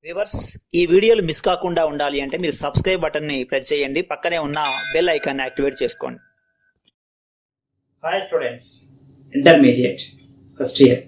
Viewers ఈ వీడియోలు miss కాకుండా ఉండాలి అంటే మీరు సబ్స్క్రైబ్ బటన్ ని ప్రెస్ చేయండి, పక్కనే ఉన్న బెల్ ఐకాన్ యాక్టివేట్ చేసుకోండి. Hi students, intermediate first year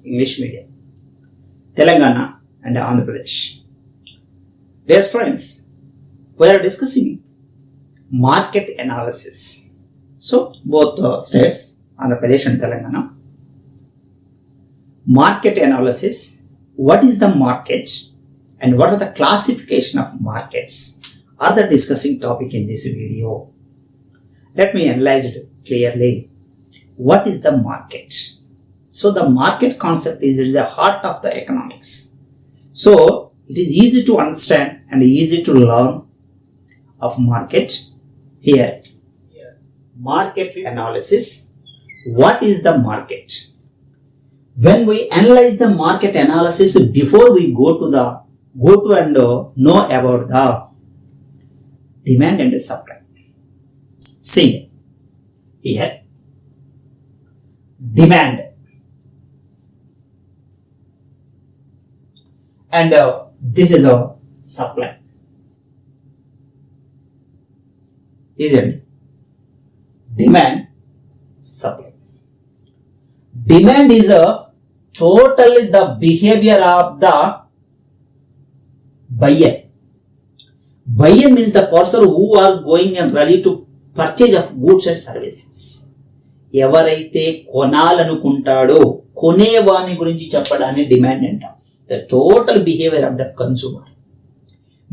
English medium Telangana and Andhra Pradesh. Dear students, we are discussing market analysis. So both states, Andhra Pradesh and Telangana. Market analysis. What is the market and what are the classification of markets are the discussing topic in this video. Let me analyze it clearly. What is the market? So the market concept is the heart of the economics. So it is easy to understand and easy to learn of market. Here market analysis. What is the market? When we analyze the market analysis, before we go to and know about the demand and supply. See here, demand and this is a supply. Is it demand, supply? Demand is a totally the behavior of the buyer. Buyer means the person who are going and ready to purchase of goods and services. ఎవరైతే కొనాలనుకుంటాడో కొనేవాని గురించి చెప్పడాన్ని demand అంటాం. The total behavior of the consumer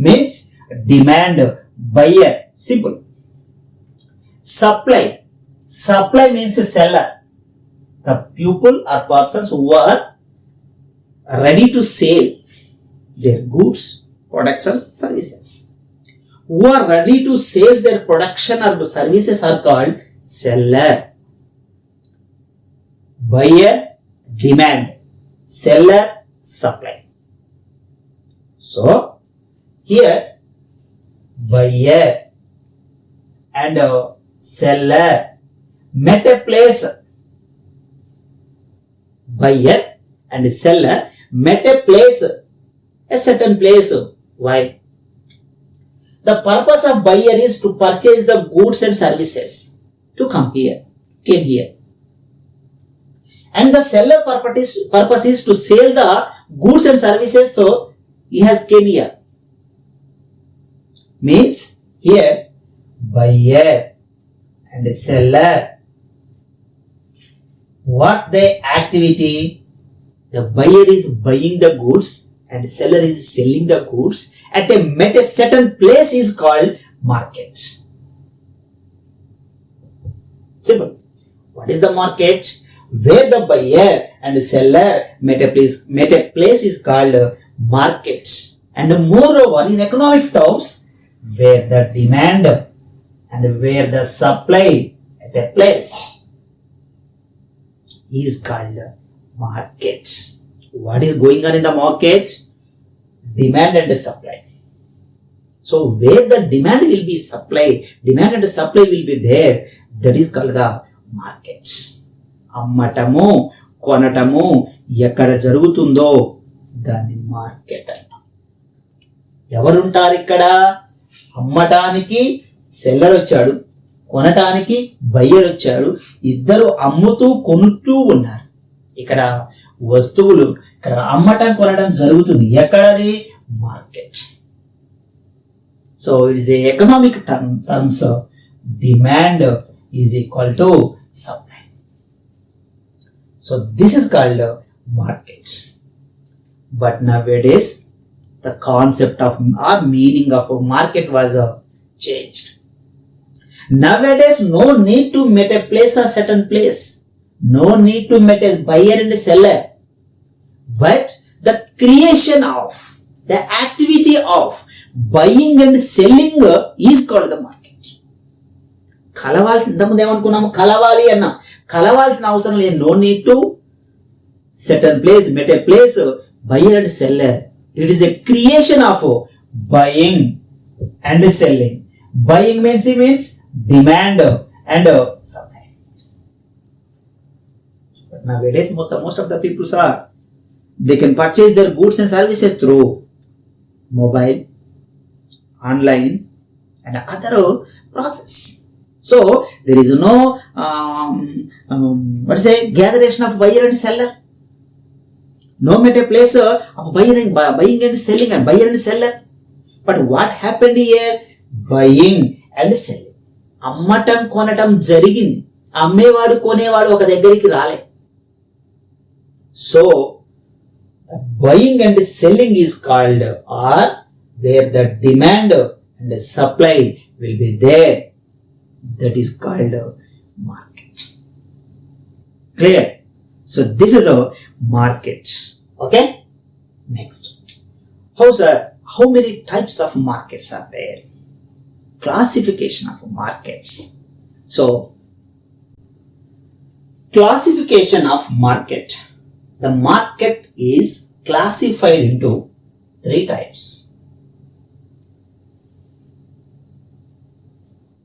means demand, buyer, simple. Supply means a seller. The people or persons who are ready to sell their goods, products or services. Who are ready to sell their production or services are called seller. Buyer, demand. Seller, supply. So here buyer and seller met a place. Buyer and seller met a place, a certain place. Why? The purpose of buyer is to purchase the goods and services to came here. And the seller purpose is to sell the goods and services, so he has came here. Means here buyer and seller, what the activity? The buyer is buying the goods and seller is selling the goods at a certain place is called market. Simple. What is the market? Where the buyer and seller met a place is called market. And moreover, in economic terms, where the demand and where the supply at a place is called market. What is going on in the market? Demand and supply. So where the demand will be supply, demand and supply will be there, that is called the market. అమ్మటము కొనటము ఎక్కడ జరుగుతుందో దాన్ని market అంటాం. ఎవరుంటారు ఇక్కడ? అమ్మటానికి seller వచ్చాడు, కొనటానికి buyer వచ్చాడు, ఇద్దరు అమ్ముతూ కొనుతూ ఉన్నారు. ఇక్కడ వస్తువులు ఇక్కడ అమ్మటం కొనడం జరుగుతుంది. ఎక్కడది? Market. So it is economic terms demand is equal to supply. So this is called market. But nowadays the concept of or meaning of market was changed. Nowadays no need to meet a place or certain place. No need to meet a buyer and a seller. But the creation of, the activity of buying and selling is called the market. కలవాల్సిన ఇంతకుముందు ఏమనుకున్నాము? కలవాలి అన్నాం. కలవాల్సిన అవసరం లేదు. No need to certain place, met a place, buyer and seller. It is a creation of buying and selling. Buying means demand and supply. But nowadays most of the people are, they can purchase their goods and services through mobile, online, and other process. So there is no gatheration of buyer and seller. No matter place of buying and selling and buyer and seller. But what happened here? Buying and selling. అమ్మటం కొనటం జరిగింది. అమ్మేవాడు కొనేవాడు ఒక దగ్గరికి రాలే. So the buying and selling is called, or where the demand and the supply will be there, that is called market. Clear? So this is a market. Okay? Next. How many types of markets are there? Classification of markets. So classification of market. The market is classified into 3 types.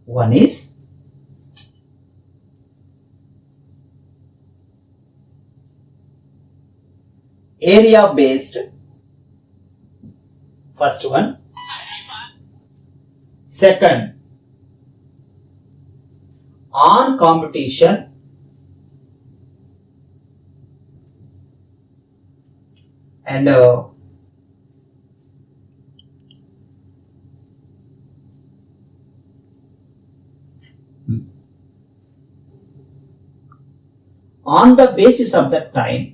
One is area based. First one. Second, on competition. And on the basis of the time.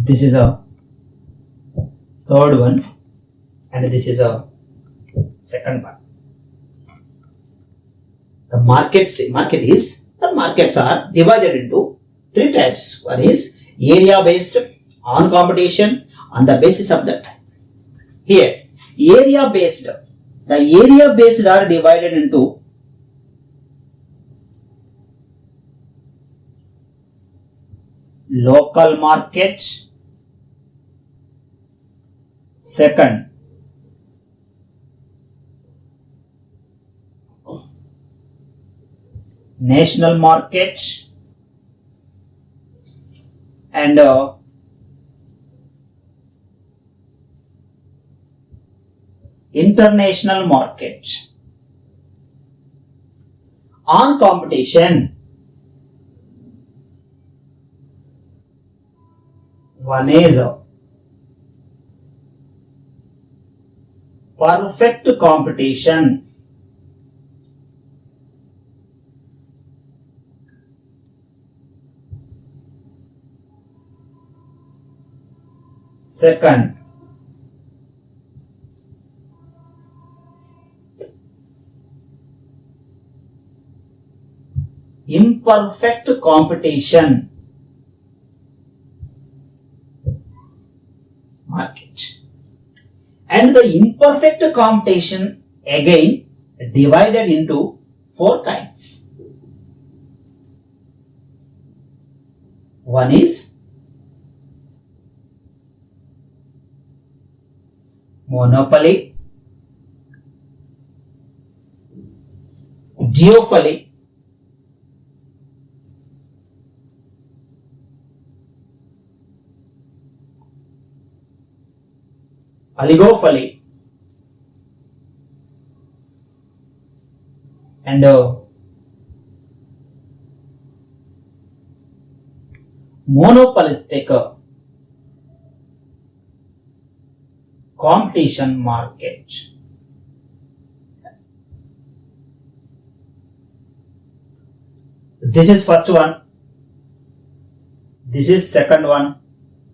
This is a third one, and this is a second one. The markets are divided into 3 types. One is area based, on competition, on the basis of the time. Here, area based. The area based are divided into local market. Second, national market, and international market. On competition, one is perfect competition. Second, imperfect competition market. And the imperfect competition again divided into 4 kinds. One is monopoly, duopoly, oligopoly, and monopolistic competition market. This is first one, this is second one,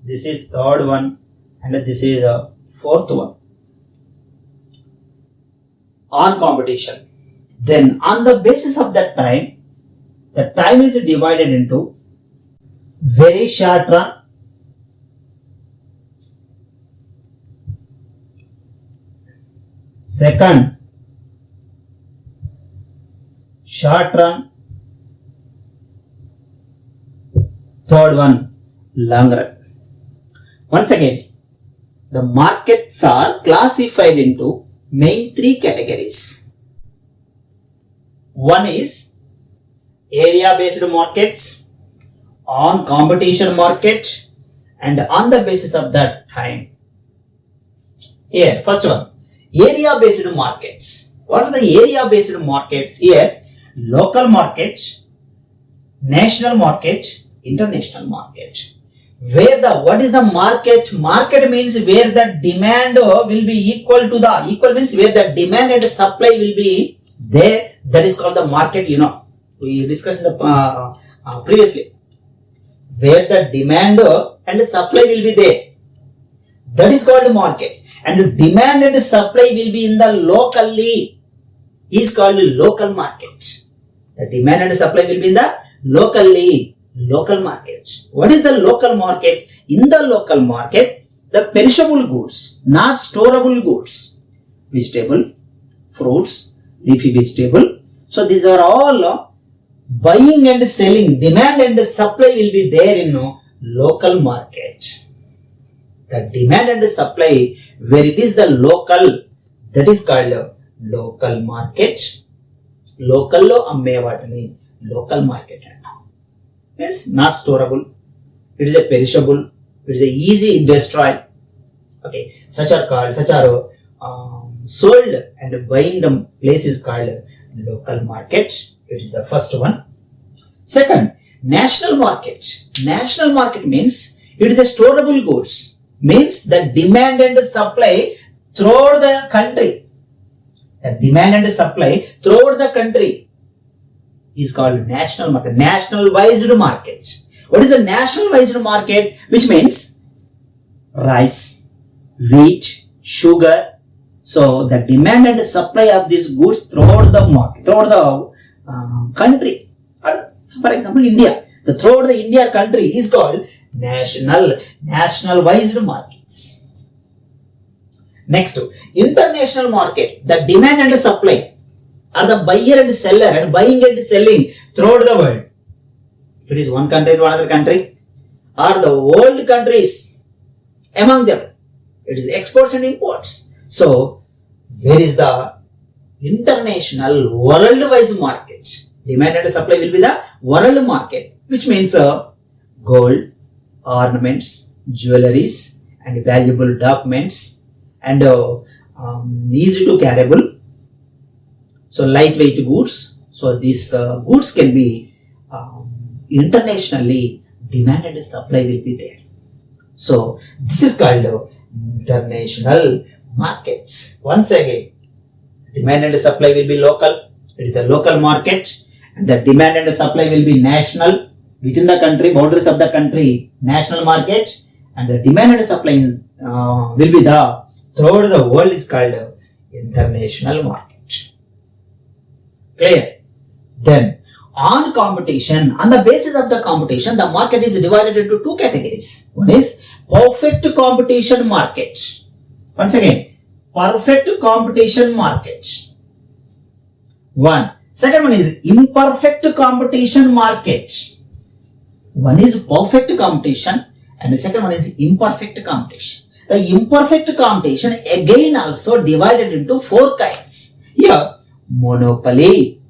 this is third one, and this is fourth one. On competition. Then on the basis of that time, the time is divided into very short run, second short run, third one long run. Once again, the markets are classified into main 3 categories. One is area-based markets, on competition market, and on the basis of that time. Here, first one, area-based markets. What are the area-based markets? Here, local market, national market, international market. What is the market? Market means where the demand will be equal means where the demand and supply will be there. That is called the market, We discussed the previously. Where the demand and supply will be there. That is called market. And demand and supply will be in the locally is called local market. The demand and supply will be in the local market. What is the local market? In the local market, the perishable goods, not storable goods, vegetable, fruits, leafy vegetable. So these are all buying and selling, demand and supply will be there in local market. The demand and supply, where it is the local, that is called local market. Local lo amme vatini local market. It's not storable. It is a perishable. It is a easy to destroy. Okay, such are sold and buying the place is called local market. It is the first one. Second, national market. National market means it is a storable goods. Means the demand and supply throughout the country. The demand and supply throughout the country is called national market. Nationalized market. What is a nationalized market? Which means rice, wheat, sugar. So the demand and supply of these goods throughout the market, throughout the country. For example, India. Throughout the India country is called nationalized markets. Next, international market. The demand and supply are the buyer and seller and buying and selling throughout the world. If it is one country to another country, or the world countries among them, it is exports and imports. So, where is the international worldwide market? Demand and supply will be the world market, which means gold, ornaments, jewelries, and valuable documents, and easy to carryable. So lightweight goods. So these goods can be internationally demand and supply will be there. So this is called international markets. Once again, demand and supply will be local. It is a local market, and the demand and supply will be national within the country, boundaries of the country, national market, and the demand and supply is, will be the throughout the world is called international market. Clear? Then, on competition, on the basis of the competition, the market is divided into two categories. One is perfect competition market. Once again, perfect competition market. One. Second one is imperfect competition market. One is perfect competition and the second one is imperfect competition. The imperfect competition again also divided into four kinds. Here, monopoly.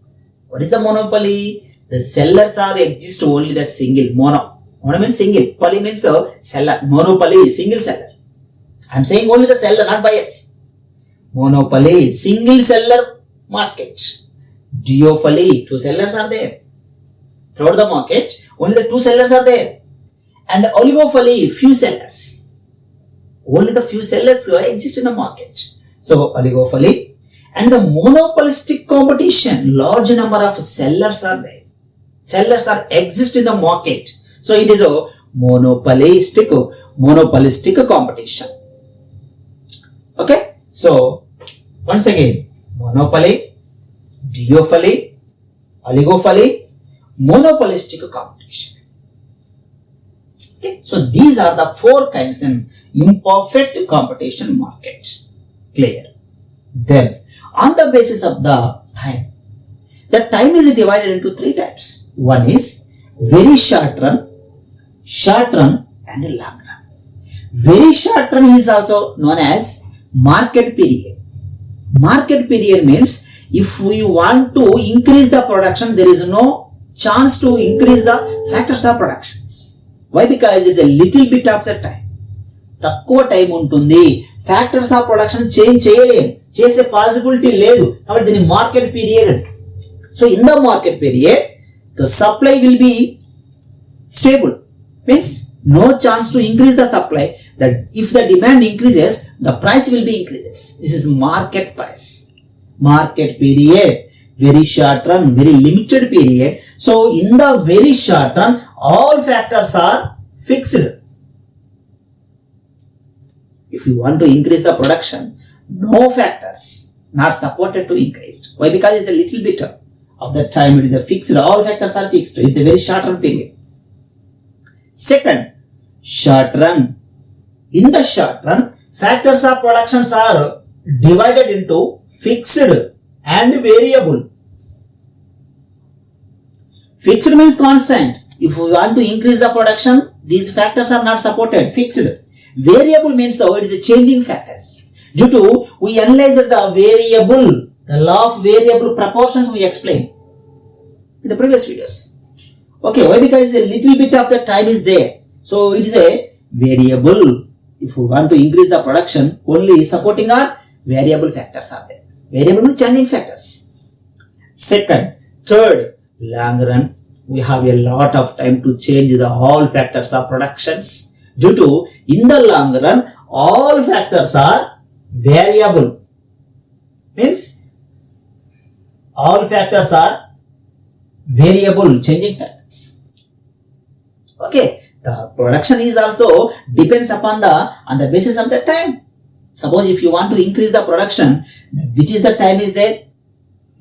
What is the monopoly? The sellers are exist only the single. Mono means single. Poly means seller. Monopoly, single seller. I am saying only the seller, not buyers. Monopoly, single seller market. Duopoly, two sellers are there. Throughout the market, only the two sellers are there. And oligopoly, few sellers. Only the few sellers exist in the market. So, oligopoly. And the monopolistic competition, large number of sellers are there. Sellers are exist in the market. So, it is a monopolistic competition. Okay. So, once again, monopoly, duopoly, oligopoly, monopolistic competition. Okay. So, these are the four kinds in imperfect competition market. Clear? Then, on the basis of the time is divided into three types. One is very short run, and long run. Very short run is also known as market period. Market period means if we want to increase the production, there is no chance to increase the factors of productions. Why? Because it's a little bit of the time. తక్కువ time ఉంటుంది, factors of production change చేయలేం, చేసే possibility లేదు, కాబట్టి దీన్ని market period. So in the market period the supply will be stable, means no chance to increase the supply. That if the demand increases, the price will be increases. This is market price. Market period, very short run, very limited period. So in the very short run, all factors are fixed. If you want to increase the production, no factors not supported to increase. Why? Because it's a little bit of that time it is a fixed. All factors are fixed. It's a very short run period. Second, short run. In the short run, factors of productions are divided into fixed and variable. Fixed means constant. If we want to increase the production, these factors are not supported. Fixed. Variable means it is a changing factors. Due to we analyze the variable, the law of variable proportions we explained in the previous videos. Okay, why? Because a little bit of the time is there. So it is a variable. If we want to increase the production, only supporting our variable factors are there. Variable changing factors. Second, third, long run. We have a lot of time to change the all factors of productions. Due to in the long run, all factors are variable. Means all factors are variable, changing factors. Okay, the production is also depends upon on the basis of the time. Suppose if you want to increase the production, which is the time is there?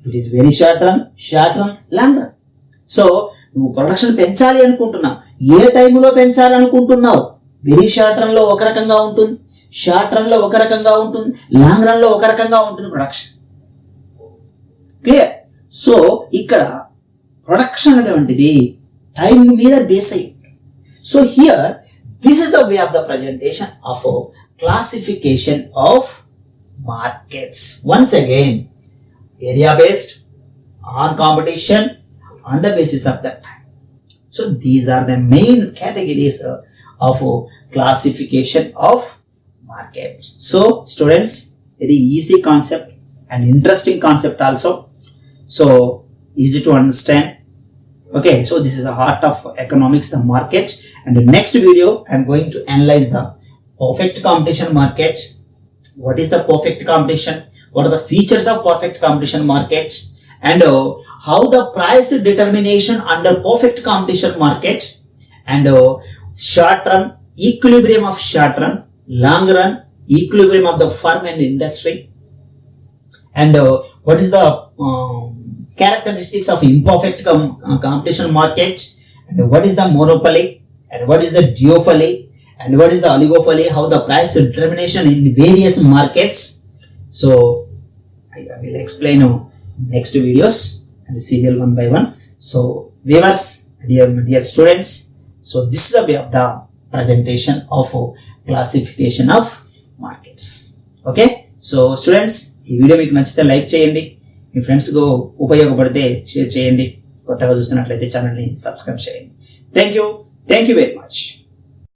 It is very short run, long run. So నువ్వు production పెంచాలి అనుకుంటున్నావు, ఏ టైంలో పెంచాలనుకుంటున్నావు? Very short run లో ఒక రకంగా ఉంటుంది, short run లో ఒక రకంగా ఉంటుంది, లాంగ్ రన్ లో ఒక రకంగా ఉంటుంది ప్రొడక్షన్. క్లియర్? సో ఇక్కడ ప్రొడక్షన్ అనేటువంటిది టైం మీద బేస్ అయ్యి. So here, this is the way of the presentation of a classification of markets. Once again, area based, on competition, on the basis of that time. So these are the main categories of classification of market. So students, very easy concept and interesting concept also. So easy to understand. Okay, so this is the heart of economics, the market. And the next video, I am going to analyze the perfect competition market. What is the perfect competition? What are the features of perfect competition market? And how the price determination under perfect competition market. And short run, equilibrium of short run, long run, equilibrium of the firm and industry. And what is the characteristics of imperfect competition market, and what is the monopoly, and what is the duopoly, and what is the oligopoly, how the price determination in various markets. So I will explain next videos and serial one by one. So viewers, dear students, so this is the way of the presentation of classification of markets. Okay, so students, ఈ video మీకు నచ్చితే like చేయండి, మీ ఫ్రెండ్స్కు ఉపయోగపడితే share చేయండి, కొత్తగా చూస్తున్నట్లయితే ఛానల్ని subscribe చేయండి. Thank you very much.